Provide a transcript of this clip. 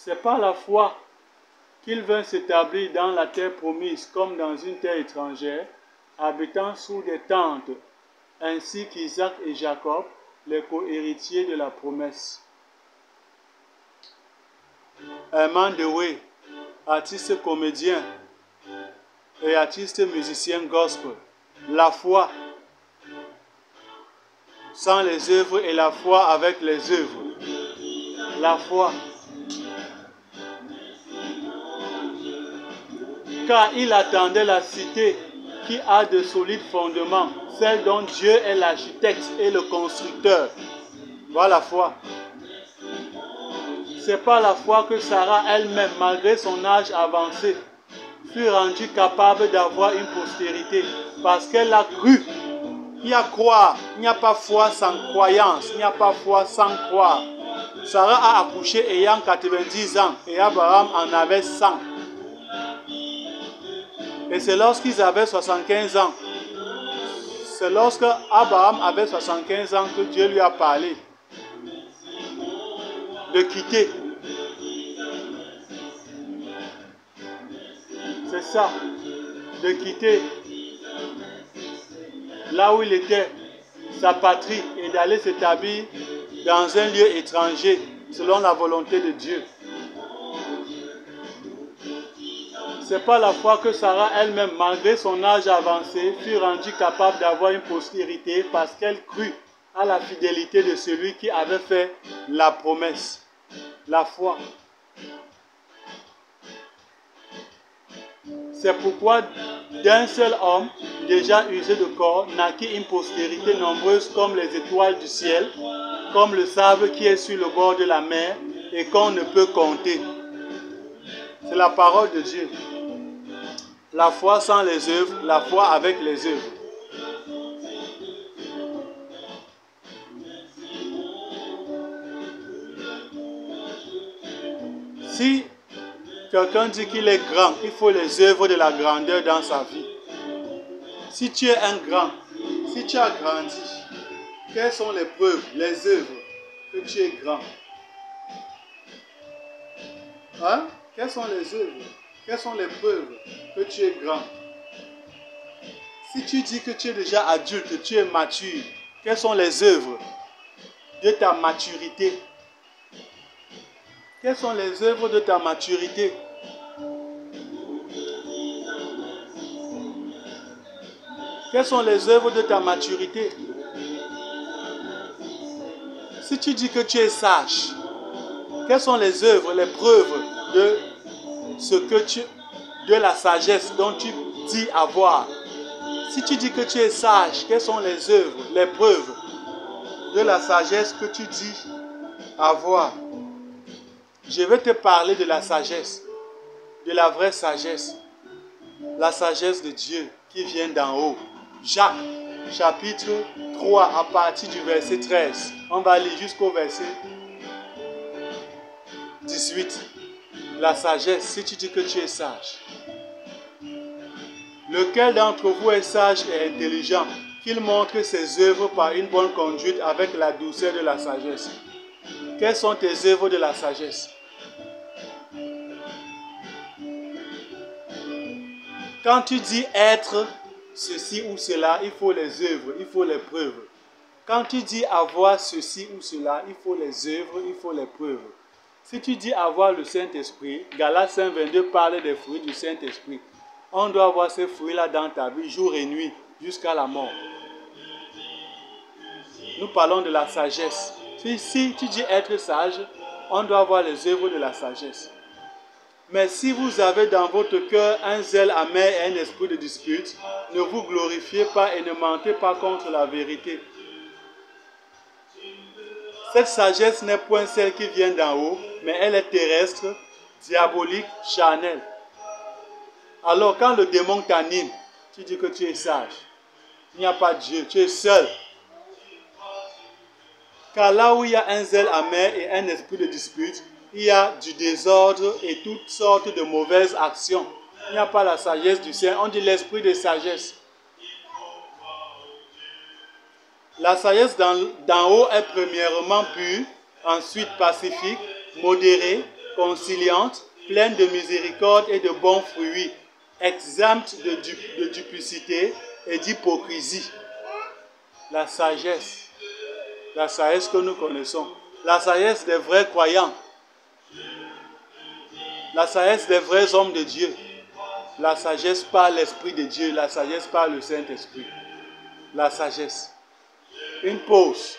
C'est par la foi qu'il vint s'établir dans la terre promise comme dans une terre étrangère, habitant sous des tentes, ainsi qu'Isaac et Jacob, les co-héritiers de la promesse. Herman Dewey, artiste comédien et artiste musicien gospel. La foi sans les œuvres et la foi avec les œuvres. La foi. Car il attendait la cité qui a de solides fondements, celle dont Dieu est l'architecte et le constructeur. Voilà la foi. C'est par la foi que Sarah elle-même, malgré son âge avancé, fut rendue capable d'avoir une postérité, parce qu'elle a cru. Il y a croire, il n'y a pas foi sans croyance, il n'y a pas foi sans croire. Sarah a accouché ayant 90 ans et Abraham en avait 100. Et c'est lorsqu'ils avaient 75 ans, c'est lorsque Abraham avait 75 ans que Dieu lui a parlé de quitter. C'est ça, de quitter là où il était, sa patrie, et d'aller s'établir dans un lieu étranger, selon la volonté de Dieu. C'est par la foi que Sarah elle-même, malgré son âge avancé, fut rendue capable d'avoir une postérité parce qu'elle crut à la fidélité de celui qui avait fait la promesse. La foi. C'est pourquoi d'un seul homme, déjà usé de corps, naquit une postérité nombreuse comme les étoiles du ciel, comme le sable qui est sur le bord de la mer et qu'on ne peut compter. C'est la parole de Dieu. La foi sans les œuvres, la foi avec les œuvres. Si quelqu'un dit qu'il est grand, il faut les œuvres de la grandeur dans sa vie. Si tu es un grand, si tu as grandi, quelles sont les preuves, les œuvres que tu es grand? Hein? Quelles sont les œuvres? Quelles sont les preuves que tu es grand? Si tu dis que tu es déjà adulte, que tu es mature, quelles sont les œuvres de ta maturité? Quelles sont les œuvres de ta maturité? Quelles sont les œuvres de ta maturité? Si tu dis que tu es sage, quelles sont les œuvres, les preuves de de la sagesse dont tu dis avoir? Si tu dis que tu es sage, quelles sont les œuvres, les preuves de la sagesse que tu dis avoir? Je vais te parler de la sagesse, de la vraie sagesse, la sagesse de Dieu qui vient d'en haut. Jacques, chapitre 3, à partir du verset 13. On va lire jusqu'au verset 18. La sagesse, si tu dis que tu es sage. Lequel d'entre vous est sage et intelligent, qu'il montre ses œuvres par une bonne conduite avec la douceur de la sagesse. Quelles sont tes œuvres de la sagesse? Quand tu dis être ceci ou cela, il faut les œuvres, il faut les preuves. Quand tu dis avoir ceci ou cela, il faut les œuvres, il faut les preuves. Si tu dis avoir le Saint-Esprit, Galates 5:22 parle des fruits du Saint-Esprit. On doit avoir ces fruits-là dans ta vie, jour et nuit, jusqu'à la mort. Nous parlons de la sagesse. Si tu dis être sage, on doit avoir les œuvres de la sagesse. Mais si vous avez dans votre cœur un zèle amer et un esprit de dispute, ne vous glorifiez pas et ne mentez pas contre la vérité. Cette sagesse n'est point celle qui vient d'en haut, mais elle est terrestre, diabolique, charnelle. Alors quand le démon t'anime, tu dis que tu es sage. Il n'y a pas Dieu, tu es seul. Car là où il y a un zèle amer et un esprit de dispute, il y a du désordre et toutes sortes de mauvaises actions. Il n'y a pas la sagesse du Seigneur, on dit l'esprit de sagesse. La sagesse d'en haut est premièrement pure, ensuite pacifique, modérée, conciliante, pleine de miséricorde et de bons fruits, exempte de duplicité et d'hypocrisie. La sagesse que nous connaissons, la sagesse des vrais croyants, la sagesse des vrais hommes de Dieu, la sagesse par l'Esprit de Dieu, la sagesse par le Saint-Esprit. La sagesse. Une pause.